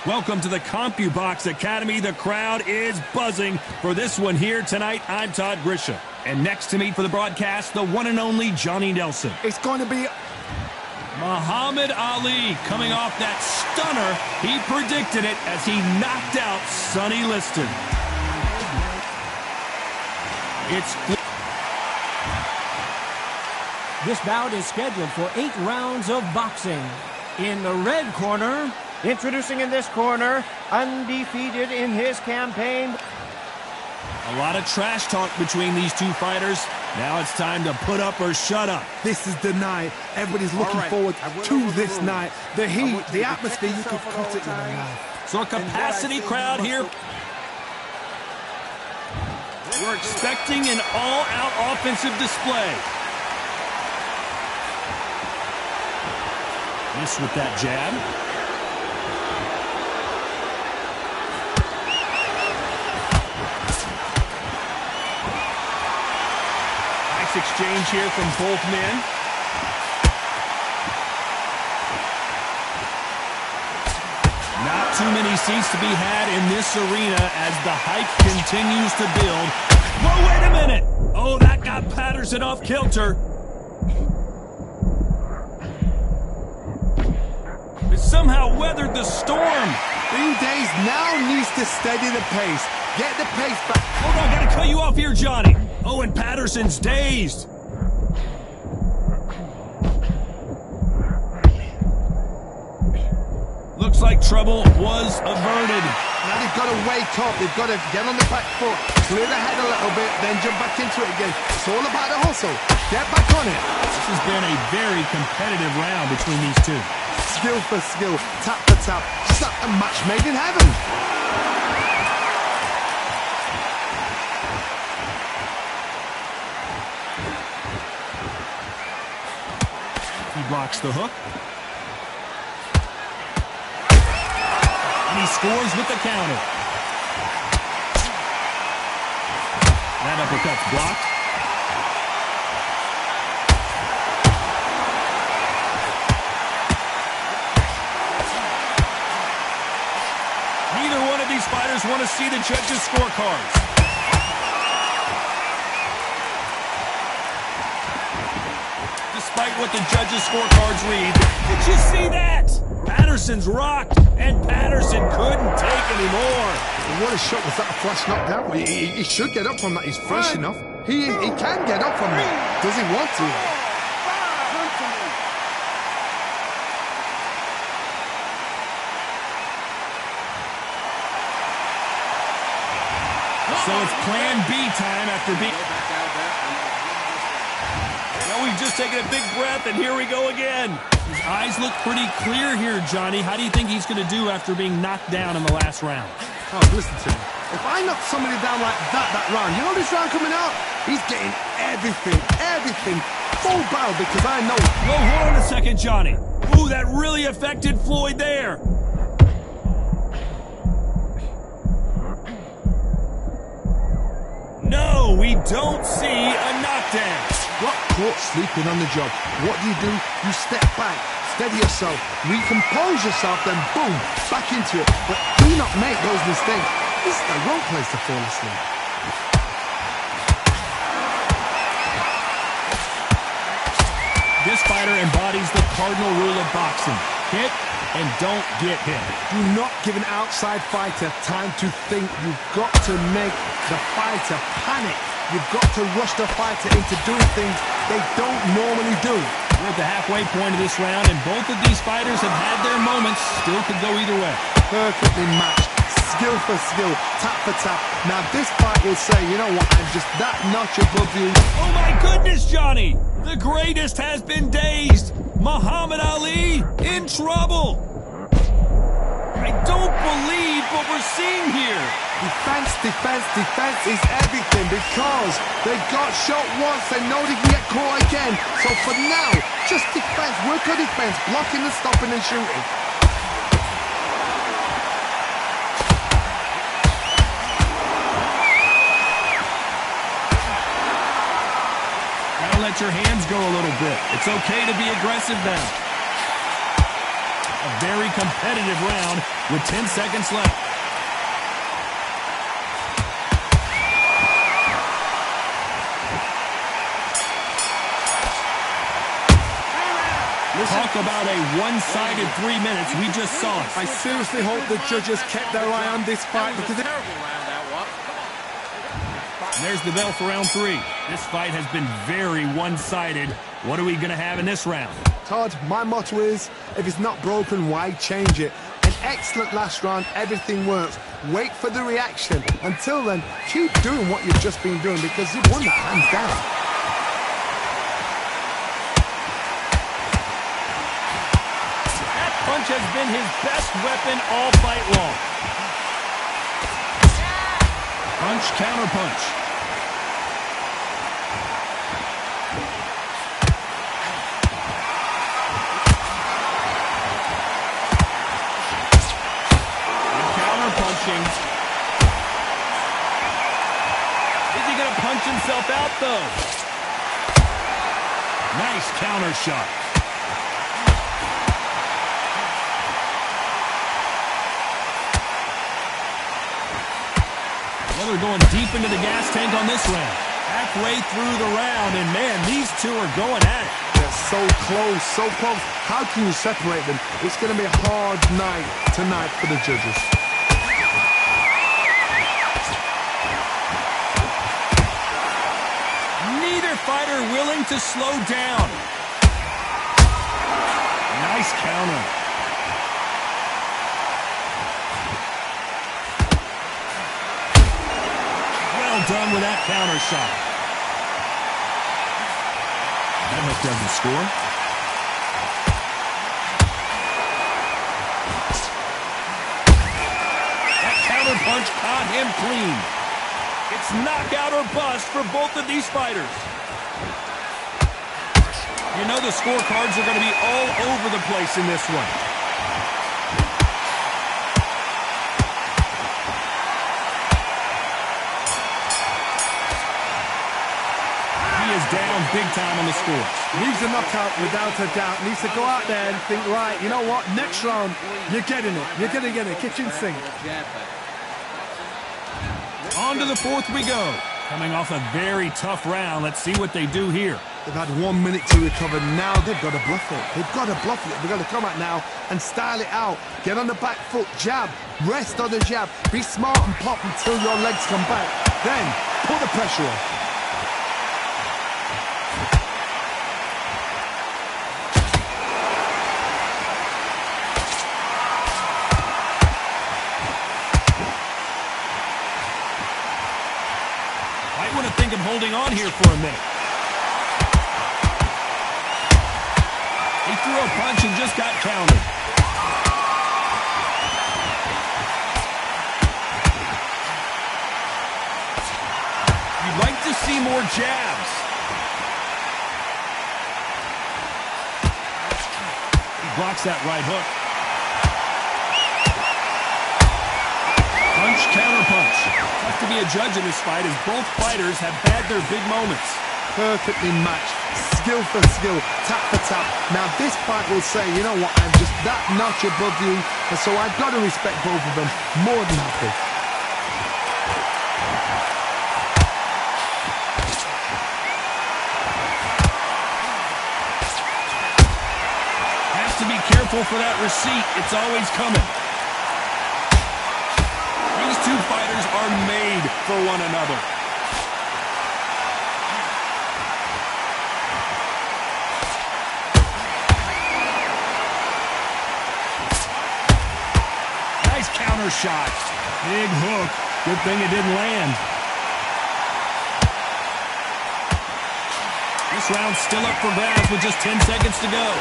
Welcome to the CompuBox Academy. The crowd is buzzing for this one here tonight. I'm Todd Grisham. And next to me for the broadcast, the one and only Johnny Nelson. It's going to be Muhammad Ali coming off that stunner. He predicted it as he knocked out Sonny Liston. This bout is scheduled for 8 rounds of boxing. In the red corner, introducing in this corner, undefeated in his campaign. A lot of trash talk between these two fighters. Now it's time to put up or shut up. This is the night. Everybody's looking forward to this night. The heat, the atmosphere, you can put it in the life. So a capacity crowd here. We're expecting an all-out offensive display. Miss with that jab. Nice exchange here from both men. Not too many seats to be had in this arena as the hype continues to build. Whoa, wait a minute! Oh, that got Patterson off kilter. Somehow weathered the storm. Days now needs to steady the pace. Get the pace back. Hold on, gotta cut you off here, Johnny. Oh, and Patterson's dazed. Looks like trouble was averted. Now they've got to wake up. They've got to get on the back foot, clear the head a little bit, then jump back into it again. It's all about the hustle. Get back on it. This has been a very competitive round between these two. Skill for skill, tap for tap, just like a match made in heaven. He blocks the hook. And he scores with the counter. That uppercut's blocked. These fighters want to see the judges' scorecards. Despite what the judges' scorecards read, did you see that? Patterson's rocked, and Patterson couldn't take anymore. What a shot. Was that a flash knockdown? He should get up from that. He's fresh enough. He can get up from that. Does he want to? So it's plan B time after being... Well, we've just taken a big breath, and here we go again. His eyes look pretty clear here, Johnny. How do you think he's going to do after being knocked down in the last round? Oh, listen to me. If I knock somebody down like that round, you know this round coming out? He's getting everything, full barrel because I know... Whoa, hold on a second, Johnny. Ooh, that really affected Floyd there. No, we don't see a knockdown. Got caught sleeping on the job. What do? You step back, steady yourself, recompose yourself, then boom, back into it. But do not make those mistakes. This is the wrong place to fall asleep. This fighter embodies the cardinal rule of boxing. Hit and don't get hit. Do not give an outside fighter time to think. You've got to make the fighter panic. You've got to rush the fighter into doing things they don't normally do. We're at the halfway point of this round, and both of these fighters have had their moments. Still could go either way. Perfectly matched. Skill for skill, tap for tap. Now this fight will say, you know what, I'm just that notch above you. Oh my goodness, Johnny! The greatest has been dazed. Muhammad Ali in trouble. I don't believe what we're seeing here. Defense is everything because they got shot once, they know they can get caught again. So for now, just defense, work on defense, blocking and stopping and shooting. Let your hands go a little bit. It's okay to be aggressive now. A very competitive round with 10 seconds left. Talk about a one-sided 3 minutes. We just saw it. I seriously hope the judges kept their eye on this fight because it... There's the bell for round 3. This fight has been very one-sided. What are we going to have in this round? Todd, my motto is, if it's not broken, why change it? An excellent last round, everything works. Wait for the reaction. Until then, keep doing what you've just been doing because you've won that hands down. Punch has been his best weapon all fight long. Punch, counter punch. Good counter punching. Is he going to punch himself out, though? Nice counter shot. They're going deep into the gas tank on this round. Halfway through the round, and man, these two are going at it. They're so close, so close. How can you separate them? It's going to be a hard night tonight for the judges. Neither fighter willing to slow down. Nice counter. Done with that counter shot. That hook doesn't score. That counter punch caught him clean. It's knockout or bust for both of these fighters. You know the scorecards are going to be all over the place in this one. Down big time on the score. Needs a knockout without a doubt. Needs to go out there and think, right, you know what, next round, you're getting it. You're going to get it. Kitchen sink. On to the 4th we go. Coming off a very tough round. Let's see what they do here. They've had 1 minute to recover. Now they've got to bluff it. They've got to bluff it. They've got to come out now and style it out. Get on the back foot, jab, rest on the jab. Be smart and pop until your legs come back. Then put the pressure on. Holding on here for a minute. He threw a punch and just got countered. You'd like to see more jabs. He blocks that right hook. Punch, counter punch. Tough to be a judge in this fight as both fighters have had their big moments. Perfectly matched. Skill for skill. Tap for tap. Now this fight will say, you know what, I'm just that notch above you, and so I've got to respect both of them. More than happy. Has to be careful for that receipt. It's always coming. These two fighters are made for one another. Nice counter shot. Big hook. Good thing it didn't land. This round's still up for grabs with just 10 seconds to go.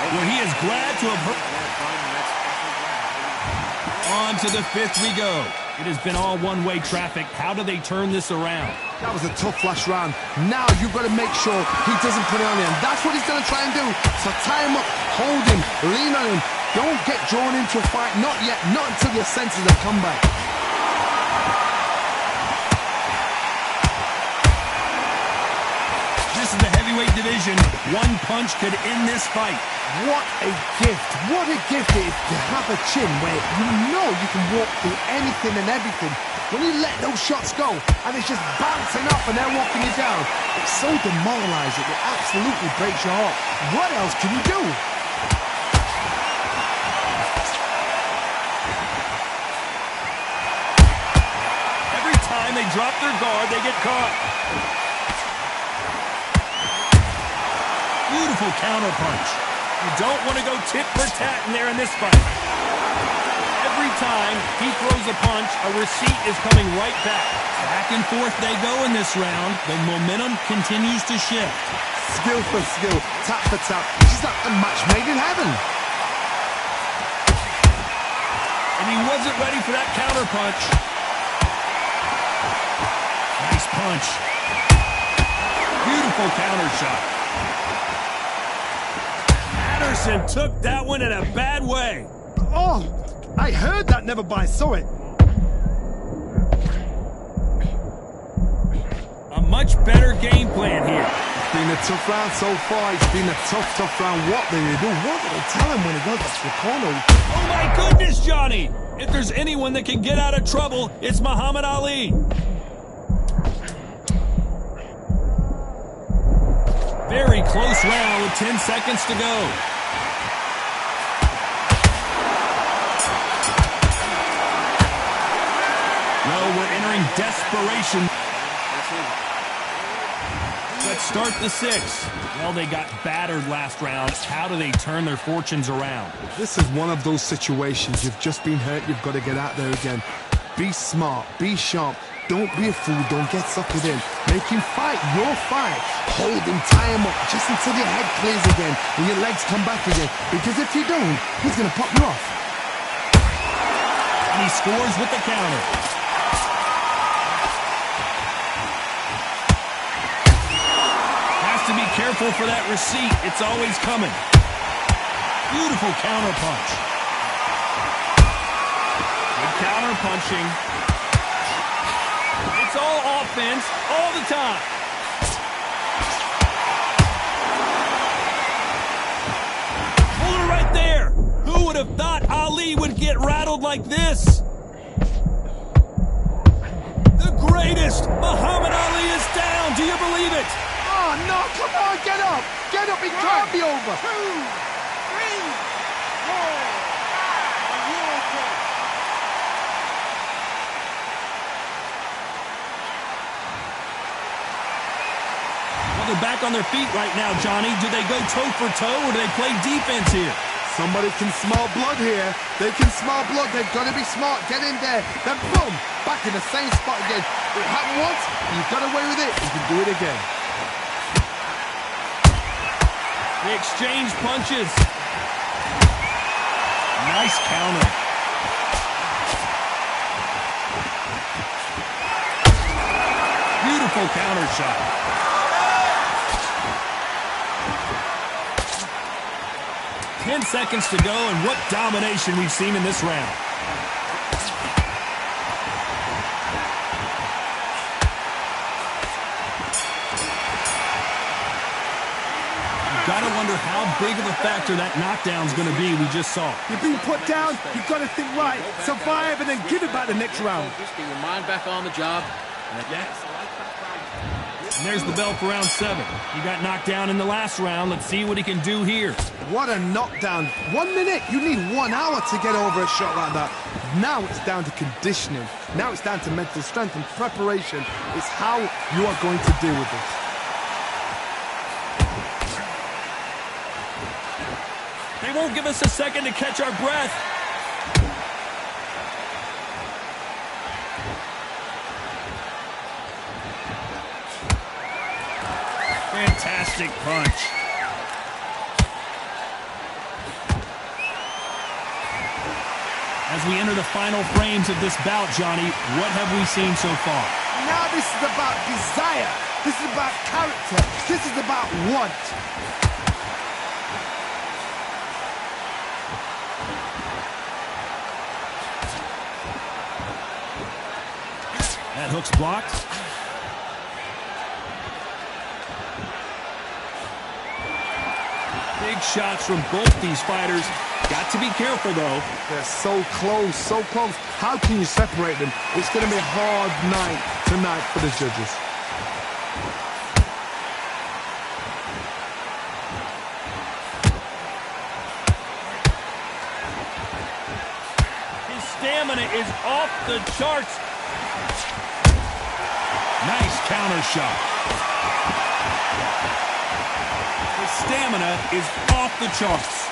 Well, he is glad to have hurt. On to the 5th we go. It has been all one-way traffic. How do they turn this around? That was a tough last round. Now you've got to make sure he doesn't put it on him. That's what he's going to try and do. So tie him up, hold him, lean on him. Don't get drawn into a fight. Not yet. Not until your senses have come back. heavyweight division, one punch could end this fight. What a gift. What a gift it is to have a chin where you know you can walk through anything and everything. When you let those shots go and it's just bouncing up and they're walking you down, it's so demoralizing. It absolutely breaks your heart. What else can you do? Every time they drop their guard, they get caught. Beautiful counter punch. You don't want to go tit for tat in there in this fight. Every time he throws a punch, a receipt is coming right back. Back and forth they go in this round. The momentum continues to shift. Skill for skill, tap for tap. It's just like a match made in heaven. And he wasn't ready for that counter punch. Nice punch. Beautiful counter shot. Patterson took that one in a bad way. Oh, I heard that, never but I saw it. A much better game plan here. It's been a tough round so far. It's been a tough round. What do they do? What do they tell him when he goes to the corner? Oh my goodness, Johnny! If there's anyone that can get out of trouble, it's Muhammad Ali. Very close round with 10 seconds to go. Well, we're entering desperation. Let's start the sixth. Well, they got battered last round. How do they turn their fortunes around? This is one of those situations. You've just been hurt. You've got to get out there again. Be smart. Be sharp. Don't be a fool. Don't get suckered in. Make him fight your fight. Hold him, tie him up just until your head clears again and your legs come back again. Because if you don't, he's going to pop you off. And he scores with the counter. Has to be careful for that receipt. It's always coming. Beautiful counter punch. Good counter punching. It's all offense all the time. Hold it right there. Who would have thought Ali would get rattled like this? The greatest, Muhammad Ali is down. Do you believe it? Oh, no, come on, get up. Get up, it can't be over. 2, 3, 4, 5. Are you okay? Well, they're back on their feet right now, Johnny. Do they go toe for toe or do they play defense here? Somebody can smell blood here. They can smell blood. They've got to be smart. Get in there. Then boom, back in the same spot again. It happened once. You got away with it. You can do it again. They exchange punches. Nice counter. Beautiful counter shot. Ten seconds to go, and what domination we've seen in this round. Got to wonder how big of a factor that knockdown's going to be we just saw. You've been put down, you've got to think right, survive, and then give it back the next round. Just get your mind back on the job. And there's the bell for round 7. He got knocked down in the last round. Let's see what he can do here. What a knockdown. 1 minute, you need 1 hour to get over a shot like that. Now it's down to conditioning. Now it's down to mental strength and preparation. It's how you are going to deal with this. They won't give us a second to catch our breath. Fantastic punch. As we enter the final frames of this bout, Johnny, what have we seen so far? Now this is about desire. This is about character. This is about want. That hook's blocked. big shots from both these fighters. Got to be careful, though. They're so close, so close. How can you separate them? It's going to be a hard night tonight for the judges. His stamina is off the charts. Nice counter shot. His stamina is off the charts.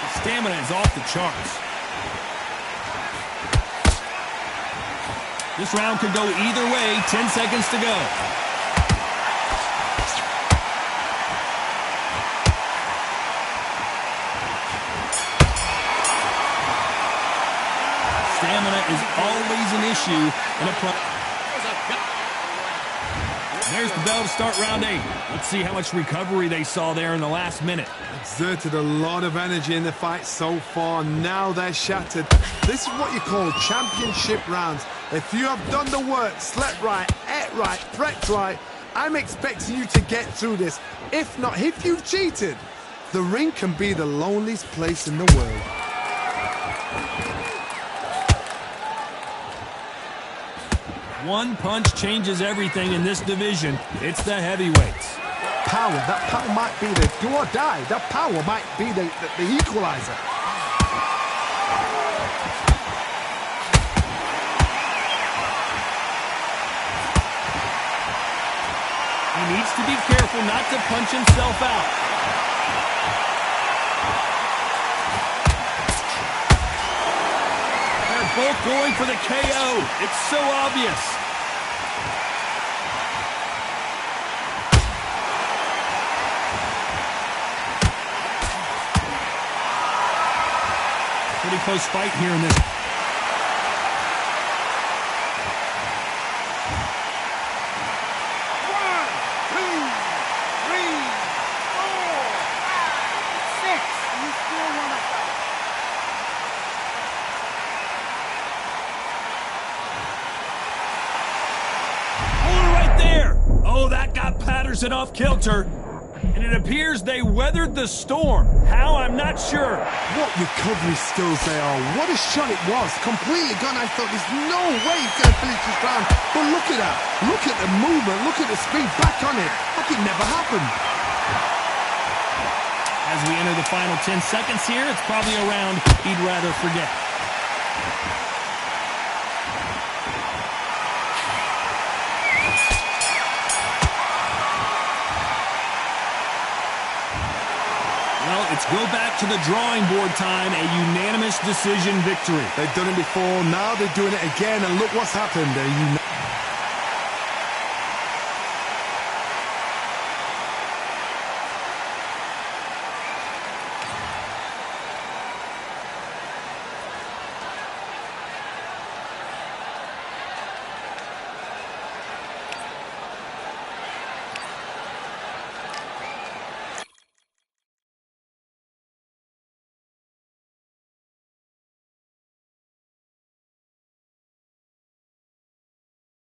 His stamina is off the charts. This round could go either way. 10 seconds to go. Stamina is always an issue in a play. There's the bell to start round 8. Let's see how much recovery they saw there in the last minute. Exerted a lot of energy in the fight so far. Now they're shattered. This is what you call championship rounds. If you have done the work, slept right, ate right, prepped right, I'm expecting you to get through this. If not, if you've cheated, the ring can be the loneliest place in the world. One punch changes everything in this division. It's the heavyweights. Power, that power might be the do or die. That power might be the equalizer. He needs to be careful not to punch himself out. They're both going for the KO. It's so obvious. Pretty close fight here in this. 4, 3, 4, 5, 6. You still want to fight? Oh, that got Patterson off kilter. And it appears they weathered the storm. How? I'm not sure. What recovery skills they are. What a shot it was. Completely gone. I thought there's no way he's going to finish this round. But look at that. Look at the movement. Look at the speed. Back on it. Like it never happened. As we enter the final 10 seconds here, it's probably a round he'd rather forget. Well, it's go back to the drawing board time, a unanimous decision victory. They've done it before, now they're doing it again, and look what's happened.